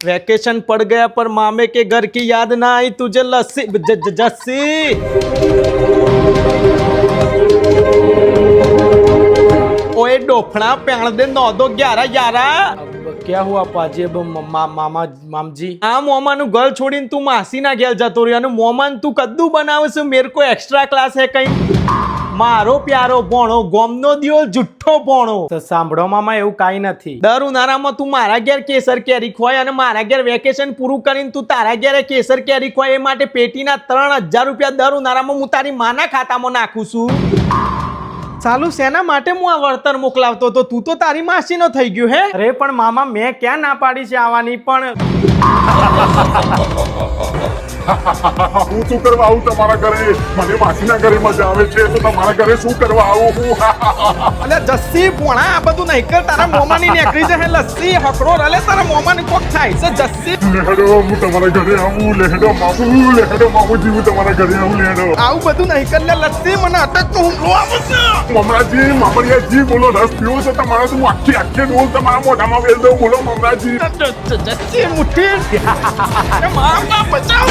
vacation पड़ गया पर मामे के घर की याद ना आई तुझे लस्सी जस्सी ओए डोफना पेण दे 9-2-11-11 क्या हुआ पाजी अब मामा मामजी આ મોમાનું ઘર છોડીને તું માસીના ઘેર જતો રહ્યો અને મોમાન તું કદ્દુ બનાવે છે મેરે કો એક્સ્ટ્રા ક્લાસ હે કઈ મારો પ્યારો ભોણો ગોમનો દિયો જુઠ્ઠો ભોણો તો સાંભળો મામા એવું કાઈ નથી દર ઉનાળામાં તું મારા ઘેર કેસર કેરી ખોય અને મારા ઘેર વેકેશન પૂરું કરીને તું તારા ઘેર કેસર કેરી ખોય એ માટે પેટીના 3000 રૂપિયા દર ઉનાળામાં હું તારી માના ખાતામાં નાખું છું ચાલુ શેના માટે હું આ વળતર મોકલાવતો તો તું તો તારી માસીનો થઈ ગયો હે અરે પણ મામા મેં ક્યાં ના પાડી છે આવવાની પણ હું શું કરવા આવું તમારા ઘરે મને માસીના ઘરે મજા આવે છે તો તમારા ઘરે શું કરવા આવું અલે જસ્સી પોણા આ બધું નહીં કર તારા મોમાની નેકરી છે લસ્સી હકડો રલે તારા મોમાની કોક થાય છે જસ્સી લેહડો હું તમારા ઘરે આવું લેહડો મામુ જીવું તમારા ઘરે આવું લેહડો આવું બધું નહીં કર લે લસ્સી મને અટક તો હુમલો આવે છે મમરાજી મામડિયાજી બોલો રસ પીવો છે તમારો તો હું આખી ડોલ તમારા મોઢામાં વેલ દઉં બોલો મમરાજી જસ્સી મુઠ્ઠી મામા બચાવ